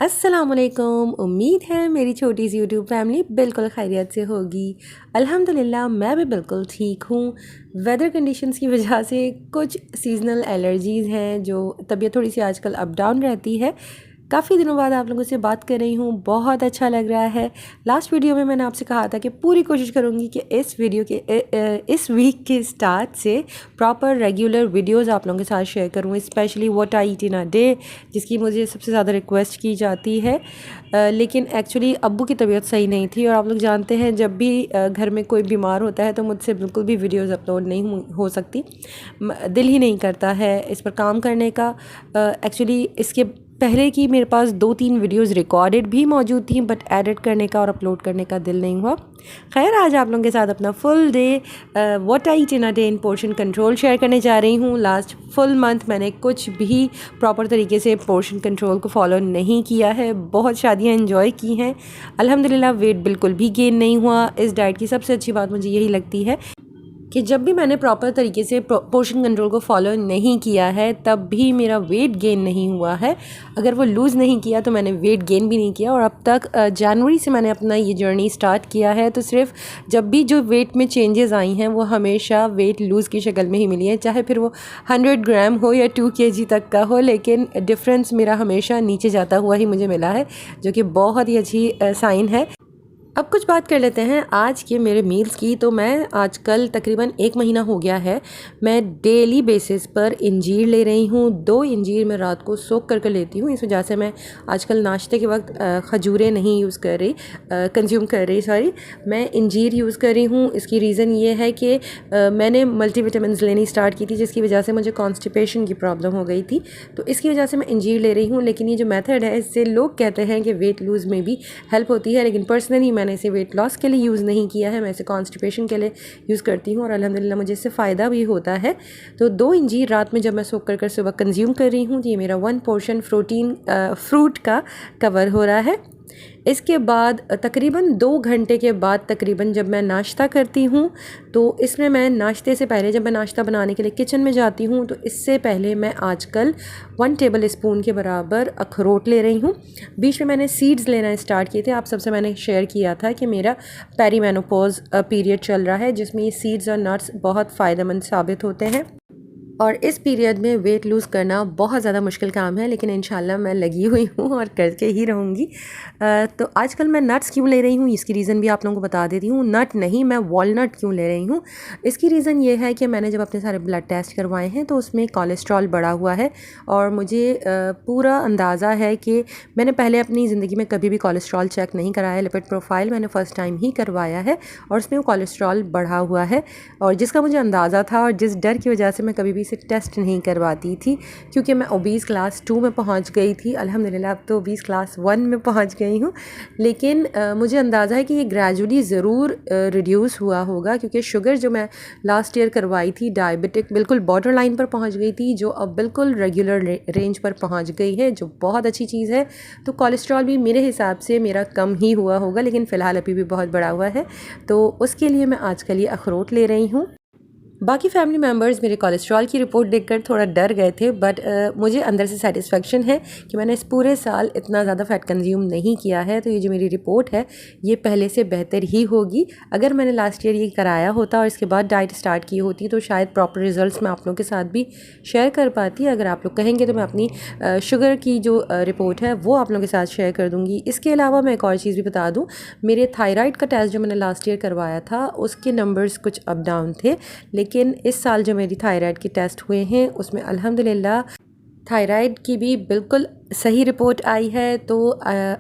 अस्सलामुअलैकुम। उम्मीद है मेरी छोटी सी यूट्यूब फैमिली बिल्कुल खैरियत से होगी। अल्हम्दुलिल्लाह मैं भी बिल्कुल ठीक हूँ। वेदर कंडीशंस की वजह से कुछ सीज़नल एलर्जीज़ हैं, जो तबीयत थोड़ी सी आजकल अप डाउन रहती है। काफ़ी दिनों बाद आप लोगों से बात कर रही हूँ, बहुत अच्छा लग रहा है। लास्ट वीडियो में मैंने आपसे कहा था कि पूरी कोशिश करूँगी कि इस वीक के स्टार्ट से प्रॉपर रेगुलर वीडियोस आप लोगों के साथ शेयर करूँ, specially what I eat in a day, जिसकी मुझे सबसे ज़्यादा रिक्वेस्ट की जाती है। लेकिन एक्चुअली अब्बू की तबीयत सही नहीं थी, और आप लोग जानते हैं जब भी घर में कोई बीमार होता है तो मुझसे बिल्कुल भी वीडियोस अपलोड नहीं हो सकती। दिल ही नहीं करता है इस पर काम करने का। एक्चुअली इसके पहले की मेरे पास 2-3 वीडियोस रिकॉर्डेड भी मौजूद थी, बट एडिट करने का और अपलोड करने का दिल नहीं हुआ। खैर, आज आप लोगों के साथ अपना full day what I eat in a day in portion control share करने जा रही हूँ। लास्ट फुल मंथ मैंने कुछ भी प्रॉपर तरीके से पोर्शन कंट्रोल को फॉलो नहीं किया है। बहुत शादियाँ एंजॉय की हैं, अल्हम्दुलिल्लाह वेट बिल्कुल भी गेन नहीं हुआ। इस डाइट की सबसे अच्छी बात मुझे यही लगती है कि जब भी मैंने प्रॉपर तरीके से पोर्शन कंट्रोल को फॉलो नहीं किया है तब भी मेरा वेट गेन नहीं हुआ है। अगर वो लूज़ नहीं किया तो मैंने वेट गेन भी नहीं किया। और अब तक जनवरी से मैंने अपना ये जर्नी स्टार्ट किया है, तो सिर्फ जब भी जो वेट में चेंजेस आई हैं वो हमेशा वेट लूज़ की शक्ल में ही मिली है, चाहे फिर वो 100 ग्राम हो या 2 kg तक का हो, लेकिन डिफरेंस मेरा हमेशा नीचे जाता हुआ ही मुझे मिला है, जो कि बहुत ही अच्छी साइन है। अब कुछ बात कर लेते हैं आज के मेरे मील्स की। तो मैं आजकल तकरीबन 1 महीना हो गया है, मैं डेली बेसिस पर इंजीर ले रही हूँ। 2 इंजीर मैं रात को सोख करके लेती हूँ। इस वजह से मैं आजकल नाश्ते के वक्त खजूरें नहीं यूज़ कर रही, कंज्यूम कर रही, सॉरी, मैं इंजीर यूज़ कर रही हूँ। इसकी रीज़न ये है कि मैंने मल्टीविटामिन्स लेनी स्टार्ट की थी, जिसकी वजह से मुझे कॉन्स्टिपेशन की प्रॉब्लम हो गई थी, तो इसकी वजह से मैं इंजीर ले रही हूँ। लेकिन ये जो मेथड है इससे लोग कहते हैं कि वेट लूज़ में भी हेल्प होती है, लेकिन पर्सनली मैंने इसे वेट लॉस के लिए यूज़ नहीं किया है, मैं इसे कॉन्स्टिपेशन के लिए यूज़ करती हूँ, और अल्हम्दुलिल्लाह मुझे इससे फ़ायदा भी होता है। तो 2 इंजीर रात में जब मैं सोख कर सुबह कंज्यूम कर रही हूँ, तो ये मेरा 1 पोर्शन प्रोटीन फ्रूट का कवर हो रहा है। इसके बाद तकरीबन 2 घंटे के बाद तकरीबन जब मैं नाश्ता करती हूँ, तो इसमें मैं नाश्ते से पहले जब मैं नाश्ता बनाने के लिए किचन में जाती हूँ, तो इससे पहले मैं आजकल 1 टेबल स्पून के बराबर अखरोट ले रही हूँ। बीच में मैंने सीड्स लेना स्टार्ट किए थे, आप सबसे मैंने शेयर किया था कि मेरा पेरीमेनोपॉज पीरियड चल रहा है, जिसमें ये सीड्स और नट्स बहुत फ़ायदेमंद साबित होते हैं। और इस पीरियड में वेट लूज़ करना बहुत ज़्यादा मुश्किल काम है, लेकिन इंशाल्लाह मैं लगी हुई हूँ और करके ही रहूँगी। तो आजकल मैं नट्स क्यों ले रही हूँ, इसकी रीज़न भी आप लोगों को बता देती हूँ। नट नहीं, मैं वॉलनट क्यों ले रही हूँ, इसकी रीज़न ये है कि मैंने जब अपने सारे ब्लड टेस्ट करवाए हैं तो उसमें कोलेस्ट्रॉल बढ़ा हुआ है, और मुझे पूरा अंदाज़ा है कि मैंने पहले अपनी ज़िंदगी में कभी भी कोलेस्ट्रॉल चेक नहीं कराया। लिपिड प्रोफाइल मैंने फ़र्स्ट टाइम ही करवाया है, और उसमें वो कोलेस्ट्रॉल बढ़ा हुआ है, और जिसका मुझे अंदाज़ा था, और जिस डर की वजह से मैं कभी भी इसे टेस्ट नहीं करवाती थी, क्योंकि मैं ओबीस क्लास 2 में पहुंच गई थी। अल्हम्दुलिल्लाह अब तो ओबीस क्लास 1 में पहुंच गई हूँ, लेकिन मुझे अंदाज़ा है कि ये ग्रेजुअली ज़रूर रिड्यूस हुआ होगा, क्योंकि शुगर जो मैं लास्ट ईयर करवाई थी, डायबिटिक बिल्कुल बॉर्डर लाइन पर पहुँच गई थी, जो अब बिल्कुल रेगुलर रेंज पर पहुँच गई है, जो बहुत अच्छी चीज़ है। तो कोलेस्ट्रॉल भी मेरे हिसाब से मेरा कम ही हुआ होगा, लेकिन फ़िलहाल अभी भी बहुत बढ़ा हुआ है, तो उसके लिए मैं आजकल ये अखरोट ले रही हूँ। बाकी फैमिली मेम्बर्स मेरे कोलेस्ट्रॉल की रिपोर्ट देखकर थोड़ा डर गए थे, बट मुझे अंदर से सेटिस्फेक्शन है कि मैंने इस पूरे साल इतना ज़्यादा फ़ैट कंज्यूम नहीं किया है। तो ये जो मेरी रिपोर्ट है ये पहले से बेहतर ही होगी। अगर मैंने लास्ट ईयर ये कराया होता और इसके बाद डाइट स्टार्ट की होती, तो शायद प्रॉपर रिज़ल्ट मैं आप लोगों के साथ भी शेयर कर पाती। अगर आप लोग कहेंगे तो मैं अपनी शुगर की जो रिपोर्ट है वो आप लोगों के साथ शेयर कर दूँगी। इसके अलावा मैं एक और चीज़ भी बता दूँ, मेरे थायराइड का टेस्ट जो मैंने लास्ट ईयर करवाया था उसके नंबर्स कुछ अप डाउन थे, लेकिन इस साल जो मेरी थायराइड के टेस्ट हुए हैं उसमें अल्हम्दुलिल्लाह थायराइड की भी बिल्कुल सही रिपोर्ट आई है। तो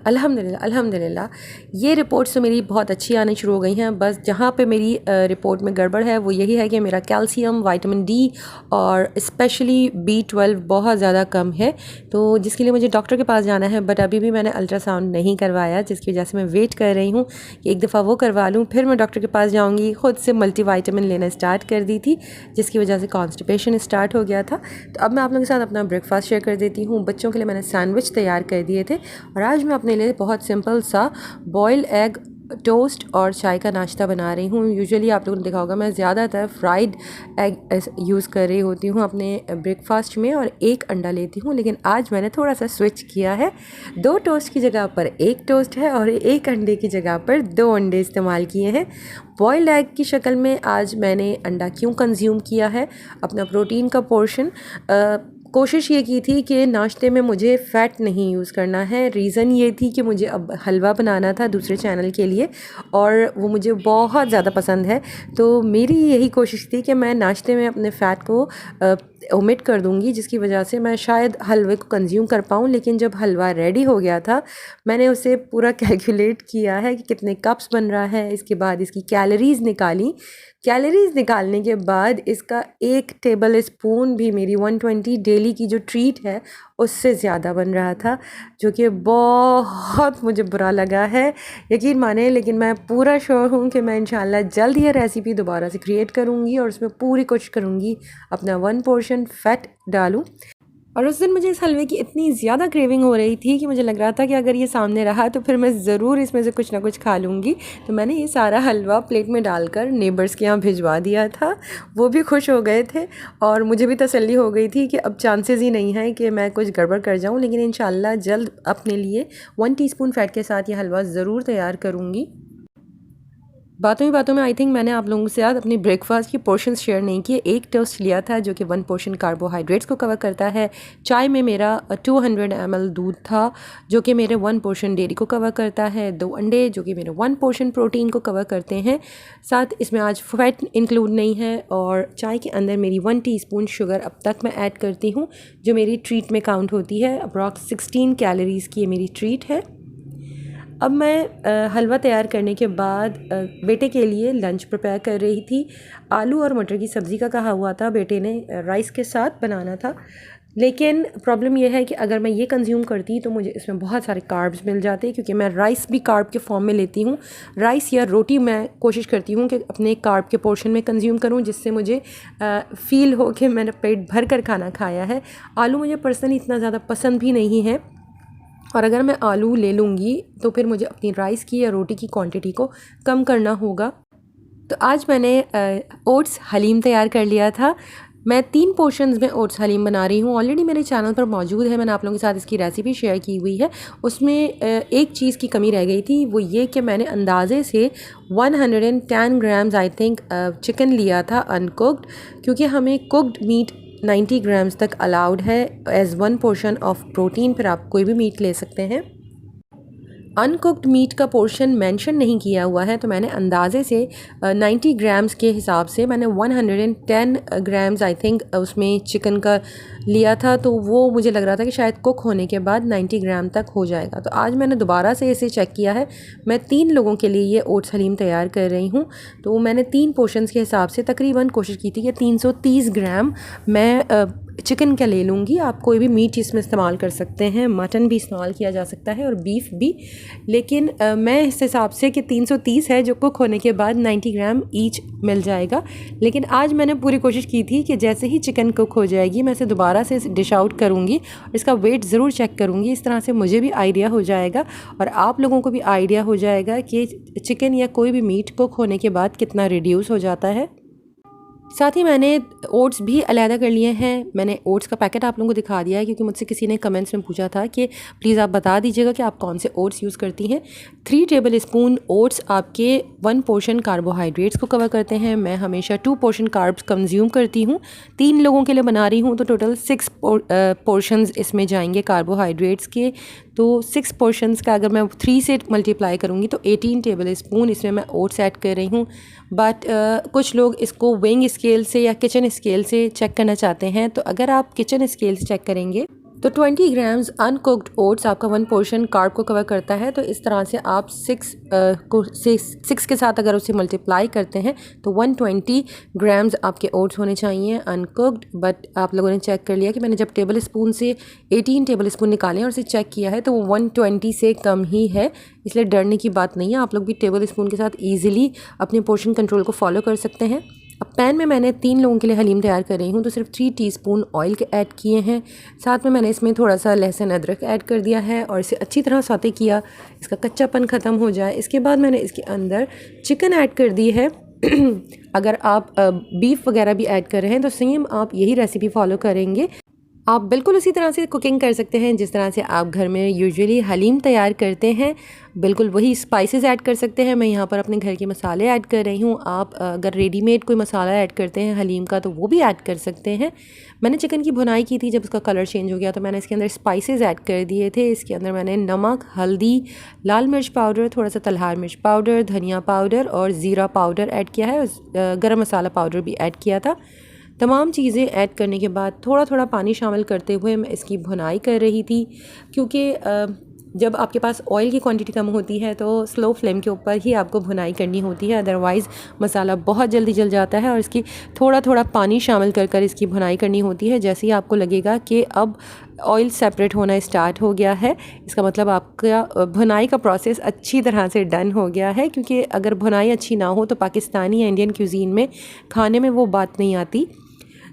अल्हम्दुलिल्लाह ये रिपोर्ट्स तो मेरी बहुत अच्छी आनी शुरू हो गई हैं। बस जहाँ पे मेरी रिपोर्ट में गड़बड़ है वो यही है कि मेरा कैल्शियम, विटामिन डी और स्पेशली B12 बहुत ज़्यादा कम है, तो जिसके लिए मुझे डॉक्टर के पास जाना है। बट अभी भी मैंने अल्ट्रासाउंड नहीं करवाया, जिसकी वजह से मैं वेट कर रही हूँ कि एक दफ़ा वो करवा लूँ, फिर मैं डॉक्टर के पास जाऊँगी। ख़ुद से मल्टीविटामिन लेना स्टार्ट कर दी थी, जिसकी वजह से कॉन्स्टिपेशन स्टार्ट हो गया था। तो अब मैं आप लोगों के साथ अपना ब्रेकफास्ट शेयर कर देती हूँ। बच्चों के लिए मैंने सैंडविच तैयार कर दिए थे, और आज मैं अपने लिए बहुत सिंपल सा बॉयल एग टोस्ट और चाय का नाश्ता बना रही हूँ। यूजुअली आप लोगों ने देखा होगा मैं ज़्यादातर फ्राइड एग यूज़ कर रही होती हूँ अपने ब्रेकफास्ट में और एक अंडा लेती हूँ, लेकिन आज मैंने थोड़ा सा स्विच किया है। 2 टोस्ट की जगह पर एक टोस्ट है और एक अंडे की जगह पर 2 अंडे इस्तेमाल किए हैं। बॉइल्ड एग की शक्ल में आज मैंने अंडा क्यों कंज्यूम किया है, अपना प्रोटीन का पोर्शन कोशिश ये की थी कि नाश्ते में मुझे फ़ैट नहीं यूज़ करना है। रीज़न ये थी कि मुझे अब हलवा बनाना था दूसरे चैनल के लिए और वो मुझे बहुत ज़्यादा पसंद है। तो मेरी यही कोशिश थी कि मैं नाश्ते में अपने फ़ैट को ओमिट कर दूँगी, जिसकी वजह से मैं शायद हलवे को कंज्यूम कर पाऊँ। लेकिन जब हलवा रेडी हो गया था मैंने उसे पूरा कैलकुलेट किया है कि कितने कप्स बन रहा है, इसके बाद इसकी कैलोरीज़ निकाली। कैलोरीज़ निकालने के बाद इसका 1 टेबल स्पून भी मेरी 120 डेली की जो ट्रीट है उससे ज़्यादा बन रहा था, जो कि बहुत मुझे बुरा लगा है, यकीन माने। लेकिन मैं पूरा श्योर हूँ कि मैं इंशाल्लाह जल्द ये रेसिपी दोबारा से क्रिएट करूँगी और उसमें पूरी कोशिश करूँगी अपना 1 पोर्शन फ़ैट डालूँ। और उस दिन मुझे इस हलवे की इतनी ज़्यादा क्रेविंग हो रही थी कि मुझे लग रहा था कि अगर ये सामने रहा तो फिर मैं ज़रूर इसमें से कुछ ना कुछ खा लूँगी। तो मैंने ये सारा हलवा प्लेट में डालकर नेबर्स के यहाँ भिजवा दिया था। वो भी खुश हो गए थे और मुझे भी तसल्ली हो गई थी कि अब चांसेस ही नहीं है कि मैं कुछ गड़बड़ कर जाऊँ। लेकिन इंशाल्लाह जल्द अपने लिए 1 टीस्पून फ़ैट के साथ ये हलवा ज़रूर तैयार करूँगी। बातों में आई थिंक मैंने आप लोगों के साथ अपनी ब्रेकफास्ट की पोर्शंस शेयर नहीं किए। एक टोस्ट लिया था जो कि 1 पोर्शन कार्बोहाइड्रेट्स को कवर करता है। चाय में मेरा 200 ml दूध था जो कि मेरे 1 पोर्शन डेयरी को कवर करता है। 2 अंडे जो कि मेरे 1 पोर्शन प्रोटीन को कवर करते हैं। साथ इसमें आज फैट इंक्लूड नहीं है और चाय के अंदर मेरी 1 टीस्पून शुगर अब तक मैं ऐड करती हूँ जो मेरी ट्रीट में काउंट होती है। अप्रॉक्स 16 कैलोरीज़ की ये मेरी ट्रीट है। अब मैं हलवा तैयार करने के बाद बेटे के लिए लंच प्रिपेयर कर रही थी। आलू और मटर की सब्ज़ी का कहा हुआ था, बेटे ने राइस के साथ बनाना था। लेकिन प्रॉब्लम यह है कि अगर मैं ये कंज्यूम करती तो मुझे इसमें बहुत सारे कार्ब्स मिल जाते, क्योंकि मैं राइस भी कार्ब के फॉर्म में लेती हूँ। राइस या रोटी मैं कोशिश करती हूँ कि अपने कार्ब के पोर्शन में कंज्यूम करूँ, जिससे मुझे फ़ील हो कि मैंने पेट भर कर खाना खाया है। आलू मुझे पर्सनली इतना ज़्यादा पसंद भी नहीं है और अगर मैं आलू ले लूँगी तो फिर मुझे अपनी राइस की या रोटी की क्वांटिटी को कम करना होगा। तो आज मैंने ओट्स हलीम तैयार कर लिया था। मैं 3 पोर्शंस में ओट्स हलीम बना रही हूँ। ऑलरेडी मेरे चैनल पर मौजूद है, मैंने आप लोगों के साथ इसकी रेसिपी शेयर की हुई है। उसमें एक चीज़ की कमी रह गई थी, वो ये कि मैंने अंदाज़े से 110 ग्राम्स आई थिंक चिकन लिया था अनकुक्ड, क्योंकि हमें कुक्ड मीट 90 ग्राम्स तक अलाउड है एज़ 1 पोर्शन ऑफ प्रोटीन। फिर आप कोई भी मीट ले सकते हैं। अनकुक्ड मीट का पोर्शन मेंशन नहीं किया हुआ है, तो मैंने अंदाज़े से 90 ग्राम्स के हिसाब से मैंने 110 ग्राम्स आई थिंक उसमें चिकन का लिया था। तो वो मुझे लग रहा था कि शायद कुक होने के बाद 90 ग्राम तक हो जाएगा। तो आज मैंने दोबारा से इसे चेक किया है। मैं 3 लोगों के लिए ये ओट्स हलीम तैयार कर रही हूँ, तो मैंने 3 पोर्शंस के हिसाब से तकरीबन कोशिश की थी कि 330 ग्राम मैं चिकन का ले लूँगी। आप कोई भी मीट इसमें इस्तेमाल कर सकते हैं, मटन भी इस्तेमाल किया जा सकता है और बीफ भी। लेकिन मैं इस हिसाब से कि 330 है जो कुक होने के बाद 90 ग्राम ईच मिल जाएगा। लेकिन आज मैंने पूरी कोशिश की थी कि जैसे ही चिकन कुक हो जाएगी मैं इसे दोबारा से डिश आउट करूँगी और इसका वेट ज़रूर चेक करूँगी। इस तरह से मुझे भी आइडिया हो जाएगा और आप लोगों को भी आइडिया हो जाएगा कि चिकन या कोई भी मीट कुक होने के बाद कितना रिड्यूस हो जाता है। साथ ही मैंने ओट्स भी अलहदा कर लिए हैं। मैंने ओट्स का पैकेट आप लोगों को दिखा दिया है, क्योंकि मुझसे किसी ने कमेंट्स में पूछा था कि प्लीज़ आप बता दीजिएगा कि आप कौन से ओट्स यूज़ करती हैं। 3 टेबल स्पून ओट्स आपके 1 पोर्शन कार्बोहाइड्रेट्स को कवर करते हैं। मैं हमेशा 2 पोर्शन कार्ब्स कंज्यूम करती हूँ। 3 लोगों के लिए बना रही हूँ तो टोटल 6 पोर्शंस इसमें जाएंगे कार्बोहाइड्रेट्स के। तो 6 पोर्शंस का अगर मैं 3 से मल्टीप्लाई करूँगी तो 18 टेबल स्पून इसमें मैं ओट्स ऐड कर रही हूँ। बट कुछ लोग इसको वेइंग स्केल से या किचन स्केल से चेक करना चाहते हैं, तो अगर आप किचन स्केल से चेक करेंगे तो 20 ग्राम्स अनकुक्ड ओट्स आपका 1 पोर्शन कार्ब को कवर करता है। तो इस तरह से आप 6 के साथ अगर उसे मल्टीप्लाई करते हैं तो 120 ग्राम्स आपके ओट्स होने चाहिए अनकुक्ड। बट आप लोगों ने चेक कर लिया कि मैंने जब टेबल स्पून से 18 टेबल स्पून निकाले और उसे चेक किया है तो वो 120 से कम ही है, इसलिए डरने की बात नहीं है। आप लोग भी टेबल स्पून के साथ ईजिली अपने पोर्शन कंट्रोल को फॉलो कर सकते हैं। अब पैन में मैंने 3 लोगों के लिए हलीम तैयार कर रही हूँ तो सिर्फ 3 टीस्पून ऑयल के ऐड किए हैं। साथ में मैंने इसमें थोड़ा सा लहसुन अदरक ऐड कर दिया है और इसे अच्छी तरह सौते किया, इसका कच्चापन ख़त्म हो जाए। इसके बाद मैंने इसके अंदर चिकन ऐड कर दी है। अगर आप बीफ वगैरह भी ऐड कर रहे हैं तो सेम आप यही रेसिपी फॉलो करेंगे। आप बिल्कुल उसी तरह से कुकिंग कर सकते हैं जिस तरह से आप घर में यूजुअली हलीम तैयार करते हैं, बिल्कुल वही स्पाइसेस ऐड कर सकते हैं। मैं यहाँ पर अपने घर के मसाले ऐड कर रही हूँ। आप अगर रेडीमेड कोई मसाला ऐड करते हैं हलीम का तो वो भी ऐड कर सकते हैं। मैंने चिकन की भुनाई की थी, जब उसका कलर चेंज हो गया तो मैंने इसके अंदर स्पाइसेस ऐड कर दिए थे। इसके अंदर मैंने नमक, हल्दी, लाल मिर्च पाउडर, थोड़ा सा तलहार मिर्च पाउडर, धनिया पाउडर और ज़ीरा पाउडर ऐड किया है। गरम मसाला पाउडर भी ऐड किया था। तमाम चीज़ें ऐड करने के बाद थोड़ा थोड़ा पानी शामिल करते हुए मैं इसकी भुनाई कर रही थी, क्योंकि जब आपके पास ऑयल की क्वांटिटी कम होती है तो स्लो फ्लेम के ऊपर ही आपको भुनाई करनी होती है, अदरवाइज़ मसाला बहुत जल्दी जल जाता है। और इसकी थोड़ा थोड़ा पानी शामिल कर कर इसकी भुनाई करनी होती है। जैसे ही आपको लगेगा कि अब ऑयल सेपरेट होना स्टार्ट हो गया है, इसका मतलब आपका भुनाई का प्रोसेस अच्छी तरह से डन हो गया है। क्योंकि अगर भुनाई अच्छी ना हो तो पाकिस्तानी या इंडियन क्यूज़ीन में खाने में वो बात नहीं आती।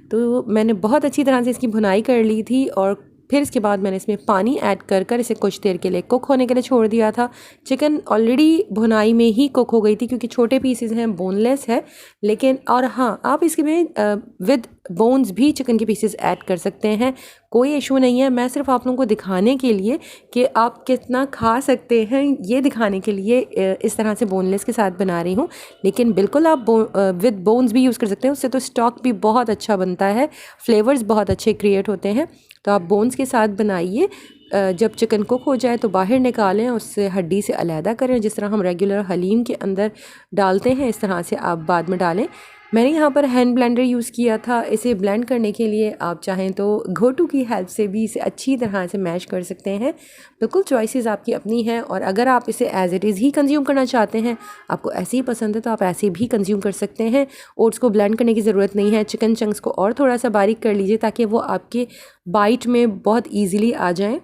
तो मैंने बहुत अच्छी तरह से इसकी भुनाई कर ली थी और फिर इसके बाद मैंने इसमें पानी ऐड कर कर इसे कुछ देर के लिए कुक होने के लिए छोड़ दिया था। चिकन ऑलरेडी भुनाई में ही कुक हो गई थी क्योंकि छोटे पीसेस हैं, बोनलेस है। लेकिन और हाँ, आप इसमें विद बोन्स भी चिकन के पीसेस ऐड कर सकते हैं, कोई इशू नहीं है। मैं सिर्फ आप लोगों को दिखाने के लिए कि आप कितना खा सकते हैं ये दिखाने के लिए इस तरह से बोनलेस के साथ बना रही हूँ। लेकिन बिल्कुल आप विद बोन्स भी यूज़ कर सकते हैं, उससे तो स्टॉक भी बहुत अच्छा बनता है, फ्लेवर्स बहुत अच्छे क्रिएट होते हैं। तो आप बोन्स के साथ बनाइए। जब चिकन कुक हो जाए तो बाहर निकालें, उससे हड्डी से अलहदा करें। जिस तरह हम रेगुलर हलीम के अंदर डालते हैं इस तरह से आप बाद में डालें। मैंने यहाँ पर हैंड ब्लेंडर यूज़ किया था। इसे ब्लेंड करने के लिए आप चाहें तो घोटू की हेल्प से भी इसे अच्छी तरह से मैश कर सकते हैं। बिल्कुल चॉइसेस आपकी अपनी हैं, और अगर आप इसे as it is he consume करना चाहते हैं, आपको ऐसे ही पसंद है, तो आप ऐसे भी कंज्यूम कर सकते हैं। ओट्स को ब्लेंड करने की ज़रूरत नहीं है। चिकन चंक्स को और थोड़ा सा बारीक कर लीजिए ताकि वो आपके बाइट में बहुत ईजीली आ जाएँ।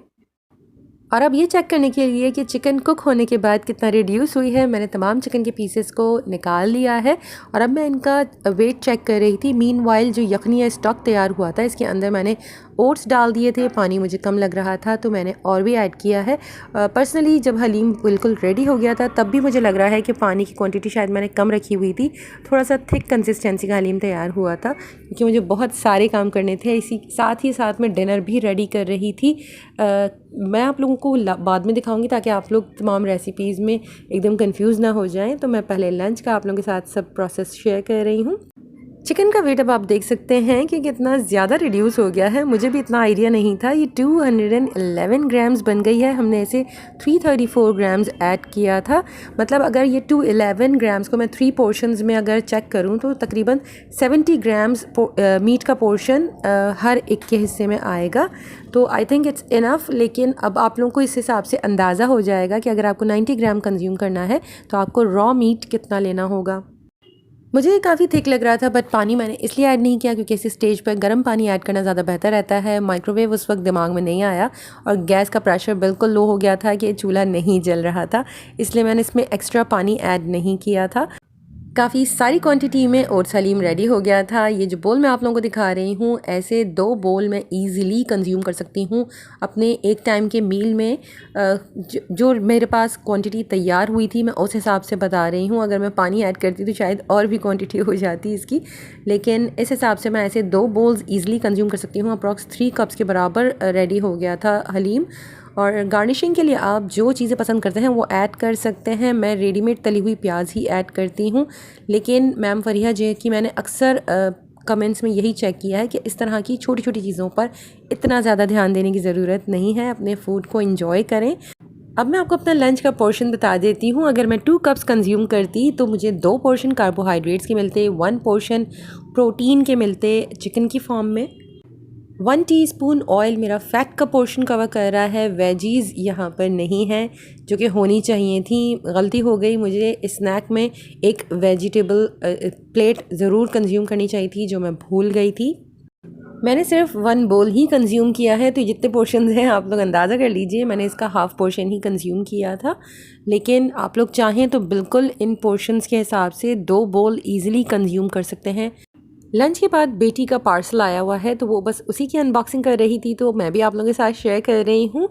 और अब ये चेक करने के लिए कि चिकन कुक होने के बाद कितना रिड्यूस हुई है, मैंने तमाम चिकन के पीसेस को निकाल लिया है और अब मैं इनका वेट चेक कर रही थी। मीनवाइल जो यखनी या स्टॉक तैयार हुआ था, इसके अंदर मैंने ओट्स डाल दिए थे। पानी मुझे कम लग रहा था तो मैंने और भी ऐड किया है। पर्सनली जब हलीम बिल्कुल रेडी हो गया था तब भी मुझे लग रहा है कि पानी की क्वांटिटी शायद मैंने कम रखी हुई थी। थोड़ा सा थिक कंसिस्टेंसी का हलीम तैयार हुआ था क्योंकि मुझे बहुत सारे काम करने थे। इसी साथ ही साथ मैं डिनर भी रेडी कर रही थी। मैं आप लोगों को बाद में दिखाऊंगी ताकि आप लोग तमाम रेसिपीज़ में एकदम कंफ्यूज ना हो जाएं। तो मैं पहले लंच का आप लोगों के साथ सब प्रोसेस शेयर कर रही हूँ। चिकन का वेट अब आप देख सकते हैं कि कितना ज़्यादा रिड्यूस हो गया है। मुझे भी इतना आइडिया नहीं था। ये 211 ग्राम्स बन गई है। हमने इसे 334 ग्राम्स ऐड किया था। मतलब अगर ये 211 ग्राम्स को मैं 3 पोर्शंस में अगर चेक करूं तो तकरीबन 70 ग्राम्स मीट का पोर्शन हर एक के हिस्से में आएगा। तो आई थिंक इट्स इनफ। लेकिन अब आप लोगों को इस हिसाब से अंदाज़ा हो जाएगा कि अगर आपको 90 ग्राम कंज्यूम करना है तो आपको रॉ मीट कितना लेना होगा। मुझे काफ़ी थिक लग रहा था, बट पानी मैंने इसलिए ऐड नहीं किया क्योंकि इस स्टेज पर गर्म पानी ऐड करना ज़्यादा बेहतर रहता है। माइक्रोवेव उस वक्त दिमाग में नहीं आया और गैस का प्रेशर बिल्कुल लो हो गया था कि चूल्हा नहीं जल रहा था, इसलिए मैंने इसमें एक्स्ट्रा पानी ऐड नहीं किया था। काफ़ी सारी क्वांटिटी में ओट्स हलीम रेडी हो गया था। ये जो बोल मैं आप लोगों को दिखा रही हूँ, ऐसे 2 बोल मैं इजीली कंज्यूम कर सकती हूँ अपने एक टाइम के मील में। जो मेरे पास क्वांटिटी तैयार हुई थी मैं उस हिसाब से बता रही हूँ। अगर मैं पानी ऐड करती तो शायद और भी क्वांटिटी हो जाती इसकी, लेकिन इस हिसाब से मैं ऐसे 2 बोल्स ईज़िली कंज्यूम कर सकती हूँ। अप्रॉक्स 3 कप्स के बराबर रेडी हो गया था हलीम। और गार्निशिंग के लिए आप जो चीज़ें पसंद करते हैं वो ऐड कर सकते हैं। मैं रेडीमेड तली हुई प्याज ही ऐड करती हूँ, लेकिन मैम फरिया जी की मैंने अक्सर कमेंट्स में यही चेक किया है कि इस तरह की छोटी छोटी चीज़ों पर इतना ज़्यादा ध्यान देने की ज़रूरत नहीं है। अपने फूड को इंजॉय करें। अब मैं आपको अपना लंच का पोर्शन बता देती हूँ। अगर मैं 2 कप्स कंज्यूम करती तो मुझे 2 पोर्शन कार्बोहाइड्रेट्स के मिलते, 1 पोर्शन प्रोटीन के मिलते चिकन की फॉर्म में। 1 टीस्पून ऑयल मेरा फैट का पोर्शन कवर कर रहा है। वेजीज़ यहाँ पर नहीं है जो कि होनी चाहिए थी, गलती हो गई। मुझे स्नैक में एक वेजिटेबल प्लेट ज़रूर कंज्यूम करनी चाहिए थी जो मैं भूल गई थी। मैंने सिर्फ 1 बोल ही कंज्यूम किया है, तो जितने पोर्शंस हैं आप लोग अंदाज़ा कर लीजिए, मैंने इसका हाफ़ पोर्शन ही कंज्यूम किया था। लेकिन आप लोग चाहें तो बिल्कुल इन पोर्शंस के हिसाब से 2 बोल ईज़िली कंज्यूम कर सकते हैं। लंच के बाद बेटी का पार्सल आया हुआ है, तो वो बस उसी की अनबॉक्सिंग कर रही थी, तो मैं भी आप लोगों के साथ शेयर कर रही हूँ।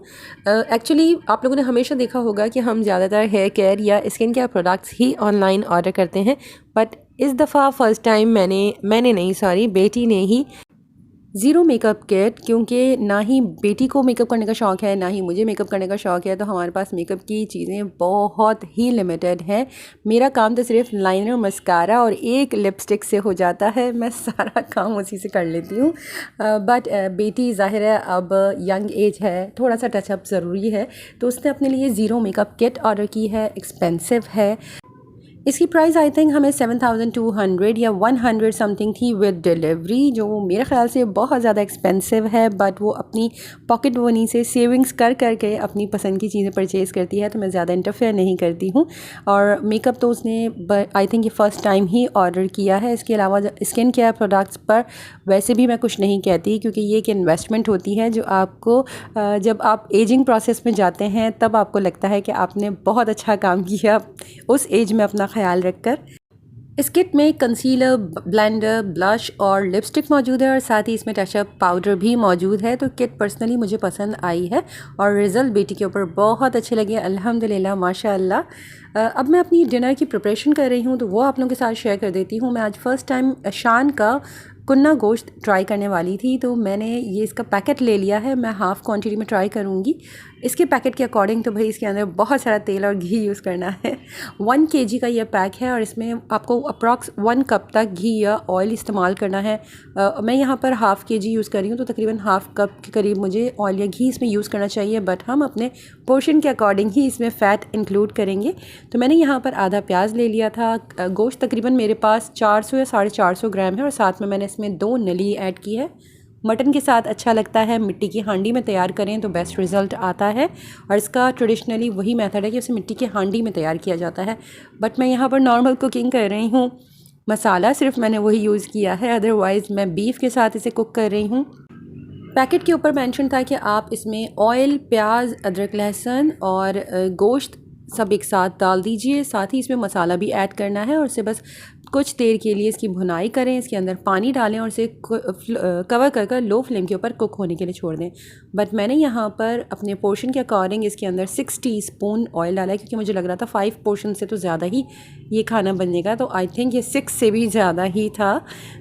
एक्चुअली आप लोगों ने हमेशा देखा होगा कि हम ज़्यादातर हेयर केयर या स्किन केयर प्रोडक्ट्स ही ऑनलाइन ऑर्डर करते हैं, बट इस दफ़ा फ़र्स्ट टाइम मैंने नहीं, सॉरी, बेटी ने ही ज़ीरो मेकअप किट, क्योंकि ना ही बेटी को मेकअप करने का शौक़ है, ना ही मुझे मेकअप करने का शौक़ है, तो हमारे पास मेकअप की चीज़ें बहुत ही लिमिटेड हैं। मेरा काम तो सिर्फ लाइनर, मस्कारा और एक लिपस्टिक से हो जाता है, मैं सारा काम उसी से कर लेती हूँ। बट बेटी ज़ाहिर है अब यंग एज है, थोड़ा सा टचअप ज़रूरी है, तो उसने अपने लिए ज़ीरो मेकअप किट ऑर्डर की है। एक्सपेंसिव है, इसकी प्राइस आई थिंक हमें 7200 या 100 समथिंग थी विद डिलीवरी, जो मेरे ख़्याल से बहुत ज़्यादा एक्सपेंसिव है। बट वो अपनी पॉकेट मनी से सेविंग्स कर करके अपनी पसंद की चीज़ें परचेज़ करती है, तो मैं ज़्यादा इंटरफेयर नहीं करती हूँ। और मेकअप तो उसने आई थिंक ये फ़र्स्ट टाइम ही ऑर्डर किया है। इसके अलावा स्किन केयर प्रोडक्ट्स पर वैसे भी मैं कुछ नहीं कहती, क्योंकि ये एक इन्वेस्टमेंट होती है जो आपको जब आप एजिंग प्रोसेस में जाते हैं तब आपको लगता है कि आपने बहुत अच्छा काम किया उस एज में अपना ख्याल रखकर। इस किट में कंसीलर, ब्लेंडर, ब्लश और लिपस्टिक मौजूद है, और साथ ही इसमें टचअप पाउडर भी मौजूद है। तो किट पर्सनली मुझे पसंद आई है और रिज़ल्ट बेटी के ऊपर बहुत अच्छे लगे, अल्हम्दुलिल्लाह, माशाअल्लाह। अब मैं अपनी डिनर की प्रिपरेशन कर रही हूँ, तो वो आप लोगों के साथ शेयर कर देती हूँ। मैं आज फ़र्स्ट टाइम शान का कुन्ना गोश्त ट्राई करने वाली थी, तो मैंने ये इसका पैकेट ले लिया है। मैं हाफ़ क्वांटिटी में ट्राई करूँगी। इसके पैकेट के अकॉर्डिंग तो भाई इसके अंदर बहुत सारा तेल और घी यूज़ करना है। 1 kg का ये पैक है और इसमें आपको अप्रॉक्स 1 कप तक घी या ऑयल इस्तेमाल करना है। मैं यहाँ पर हाफ़ kg यूज़ कर रही हूँ, तो तकरीबन हाफ़ कप के करीब मुझे ऑयल या घी इसमें यूज़ करना चाहिए, बट हम अपने पोर्शन के अकॉर्डिंग ही इसमें फ़ैट इंक्लूड करेंगे। तो मैंने यहाँ पर आधा प्याज ले लिया था। गोश्त तकरीबन मेरे पास 400 या 450 ग्राम है, और साथ में मैंने इसमें 2 नली ऐड की है। मटन के साथ अच्छा लगता है मिट्टी की हांडी में तैयार करें तो बेस्ट रिज़ल्ट आता है, और इसका ट्रेडिशनली वही मेथड है कि उसे मिट्टी की हांडी में तैयार किया जाता है। बट मैं यहाँ पर नॉर्मल कुकिंग कर रही हूँ, मसाला सिर्फ मैंने वही यूज़ किया है, अदरवाइज़ मैं बीफ के साथ इसे कुक कर रही हूँ। पैकेट के ऊपर मेंशन था कि आप इसमें ऑयल, प्याज, अदरक, लहसुन और गोश्त सब एक साथ डाल दीजिए। साथ ही इसमें मसाला भी ऐड करना है और इसे बस कुछ देर के लिए इसकी भुनाई करें। इसके अंदर पानी डालें और इसे कवर कर लो फ्लेम के ऊपर कुक होने के लिए छोड़ दें। बट मैंने यहाँ पर अपने पोर्शन के अकॉर्डिंग इसके अंदर 6 टीस्पून ऑयल डाला है, क्योंकि मुझे लग रहा था 5 पोर्शन से तो ज़्यादा ही ये खाना बनेगा, तो आई थिंक ये 6 से भी ज़्यादा ही था।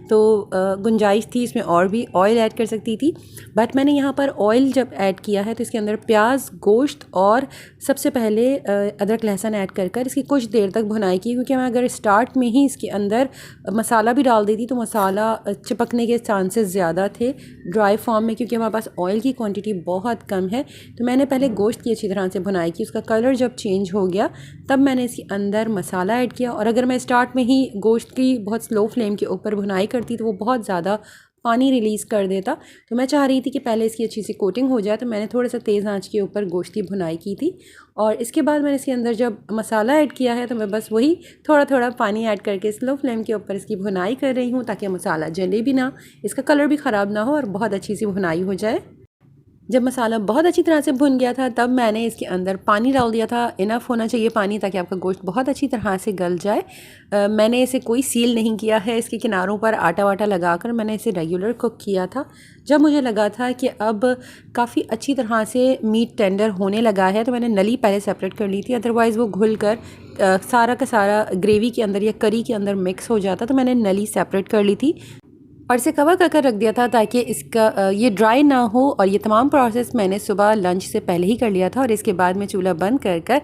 तो गुंजाइश थी इसमें और भी ऑयल ऐड कर सकती थी। बट मैंने यहाँ पर ऑयल जब ऐड किया है तो इसके अंदर प्याज, गोश्त और सबसे पहले अदरक लहसुन ऐड कर इसकी कुछ देर तक भुनाई की, क्योंकि मैं अगर स्टार्ट में ही इसके अंदर मसाला भी डाल देती तो मसाला चिपकने के चांसेस ज़्यादा थे ड्राई फॉर्म में, क्योंकि हमारे पास ऑयल की क्वांटिटी बहुत कम है। तो मैंने पहले गोश्त की अच्छी तरह से भुनाई की, उसका कलर जब चेंज हो गया तब मैंने इसके अंदर मसाला ऐड किया। और अगर मैं स्टार्ट में ही गोश्त की बहुत स्लो फ्लेम के ऊपर भुनाई करती तो वो बहुत ज़्यादा पानी रिलीज़ कर देता। तो मैं चाह रही थी कि पहले इसकी अच्छी सी कोटिंग हो जाए, तो मैंने थोड़ा सा तेज़ आंच के ऊपर गोश्त की भुनाई की थी। और इसके बाद मैंने इसके अंदर जब मसाला ऐड किया है तो मैं बस वही थोड़ा थोड़ा पानी ऐड करके स्लो फ्लेम के ऊपर इसकी भुनाई कर रही हूँ, ताकि मसाला जले भी ना, इसका कलर भी ख़राब ना हो और बहुत अच्छी सी भुनाई हो जाए। जब मसाला बहुत अच्छी तरह से भुन गया था तब मैंने इसके अंदर पानी डाल दिया था। इनफ होना चाहिए पानी, ताकि आपका गोश्त बहुत अच्छी तरह से गल जाए। मैंने इसे कोई सील नहीं किया है, इसके किनारों पर आटा वाटा लगाकर मैंने इसे रेगुलर कुक किया था। जब मुझे लगा था कि अब काफ़ी अच्छी तरह से मीट टेंडर होने लगा है तो मैंने नली पहले सेपरेट कर ली थी, अदरवाइज़ वो घुल कर सारा का सारा ग्रेवी के अंदर या करी के अंदर मिक्स हो जाता। तो मैंने नली सेपरेट कर ली थी और इसे कवर कर रख दिया था, ताकि इसका ये ड्राई ना हो। और ये तमाम प्रोसेस मैंने सुबह लंच से पहले ही कर लिया था, और इसके बाद मैं चूल्हा बंद कर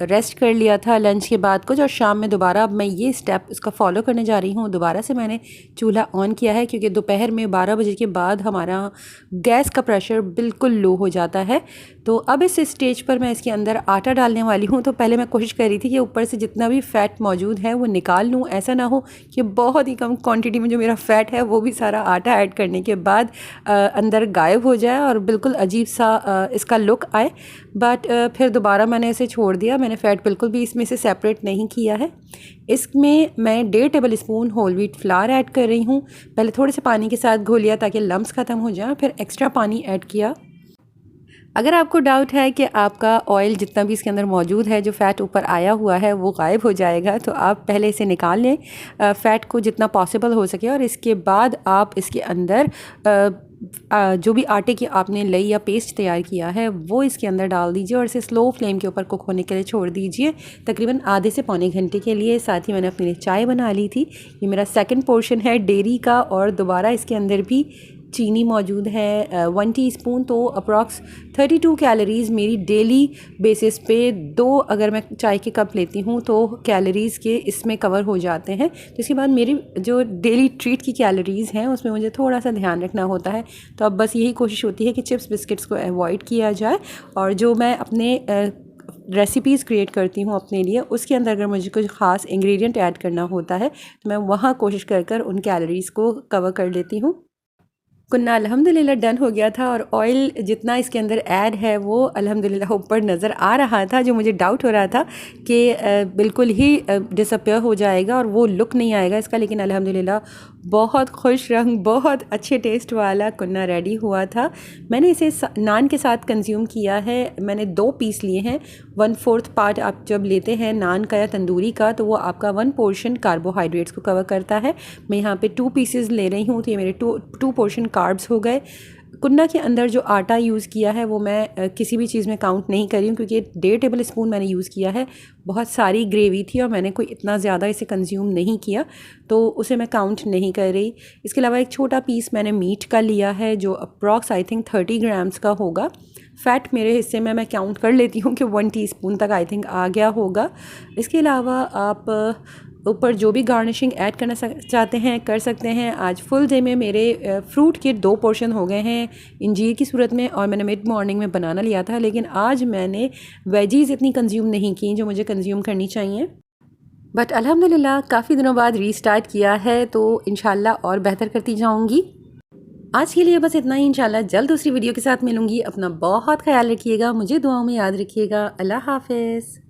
रेस्ट कर लिया था लंच के बाद कुछ। और शाम में दोबारा अब मैं ये स्टेप इसका फॉलो करने जा रही हूँ। दोबारा से मैंने चूल्हा ऑन किया है, क्योंकि दोपहर में 12 बजे के बाद हमारा गैस का प्रेशर बिल्कुल लो हो जाता है। तो अब इस स्टेज पर मैं इसके अंदर आटा डालने वाली हूँ। तो पहले मैं कोशिश कर रही थी कि ऊपर से जितना भी फ़ैट मौजूद है वो निकाल लूँ, ऐसा ना हो कि बहुत ही कम क्वांटिटी में जो मेरा फ़ैट फ़ैट है वो भी सारा आटा ऐड करने के बाद अंदर गायब हो जाए और बिल्कुल अजीब सा इसका लुक आए। बट फिर दोबारा मैंने इसे छोड़ दिया, मैंने फ़ैट बिल्कुल भी इसमें से सेपरेट नहीं किया है। इसमें मैं 1.5 tablespoon whole wheat flour add कर रही हूँ। पहले थोड़े से पानी के साथ घोलिया ताकि लम्स ख़त्म हो जाए, फिर एक्स्ट्रा पानी ऐड किया। अगर आपको डाउट है कि आपका ऑयल जितना भी इसके अंदर मौजूद है, जो फ़ैट ऊपर आया हुआ है वो गायब हो जाएगा, तो आप पहले इसे निकाल लें फ़ैट को जितना पॉसिबल हो सके, और इसके बाद आप इसके अंदर जो भी आटे की आपने लई या पेस्ट तैयार किया है वो इसके अंदर डाल दीजिए और इसे स्लो फ्लेम के ऊपर कुक होने के लिए छोड़ दीजिए तकरीबन आधे से पौने घंटे के लिए। साथ ही मैंने अपने लिए चाय बना ली थी। ये मेरा सेकंड पोर्शन है डेयरी का, और दोबारा इसके अंदर भी चीनी मौजूद है 1 टीस्पून। तो अप्रॉक्स 32 कैलोरीज़ मेरी डेली बेसिस पे अगर मैं चाय के कप लेती हूँ तो कैलोरीज़ के इसमें कवर हो जाते हैं। तो इसके बाद मेरी जो डेली ट्रीट की कैलोरीज़ हैं उसमें मुझे थोड़ा सा ध्यान रखना होता है। तो अब बस यही कोशिश होती है कि चिप्स बिस्किट्स को अवॉइड किया जाए, और जो मैं अपने रेसिपीज़ क्रिएट करती हूँ अपने लिए, उसके अंदर अगर मुझे कुछ ख़ास इंग्रेडिएंट ऐड करना होता है तो मैं वहाँ कोशिश कर उन कैलोरीज़ को कवर कर लेती हूँ। कुन्ना अल्हम्दुलिल्लाह डन हो गया था, और ऑयल जितना इसके अंदर ऐड है वो अल्हम्दुलिल्लाह ऊपर नज़र आ रहा था। जो मुझे डाउट हो रहा था कि बिल्कुल ही डिसअपियर हो जाएगा और वो लुक नहीं आएगा इसका, लेकिन अल्हम्दुलिल्लाह बहुत खुश रंग, बहुत अच्छे टेस्ट वाला कुन्ना रेडी हुआ था। मैंने इसे नान के साथ कंज्यूम किया है। मैंने 2 पीस लिए हैं। 1/4 पार्ट आप जब लेते हैं नान का या तंदूरी का तो वो आपका 1 पोर्शन कार्बोहाइड्रेट्स को कवर करता है। मैं यहाँ पे 2 पीसेस ले रही हूँ, तो ये मेरे 2 पोर्शन कार्ब्स हो गए। कुन्ना के अंदर जो आटा यूज़ किया है वो मैं किसी भी चीज़ में काउंट नहीं कर रही हूँ, क्योंकि 1.5 टेबल स्पून मैंने यूज़ किया है। बहुत सारी ग्रेवी थी और मैंने कोई इतना ज़्यादा इसे कंज्यूम नहीं किया, तो उसे मैं काउंट नहीं कर रही। इसके अलावा एक छोटा पीस मैंने मीट का लिया है जो अप्रॉक्स आई थिंक 30 ग्राम्स का होगा। फ़ैट मेरे हिस्से में मैं काउंट कर लेती हूँ कि 1 टीस्पून तक आई थिंक आ गया होगा। इसके अलावा आप ऊपर जो भी गार्निशिंग ऐड करना चाहते हैं कर सकते हैं। आज फुल डे में मेरे फ्रूट के 2 पोर्शन हो गए हैं इंजीर की सूरत में, और मैंने मिड मॉर्निंग में बनाना लिया था, लेकिन आज मैंने वेजीज़ इतनी कंज्यूम नहीं की जो मुझे कंज्यूम करनी चाहिए। बट अल्हम्दुलिल्लाह काफ़ी दिनों बाद रीस्टार्ट किया है, तो इंशाल्लाह और बेहतर करती जाऊँगी। आज के लिए बस इतना ही। इंशाल्लाह जल्द दूसरी वीडियो के साथ मिलूँगी। अपना बहुत ख्याल रखिएगा, मुझे दुआओं में याद रखिएगा। अल्लाह हाफ़िज़।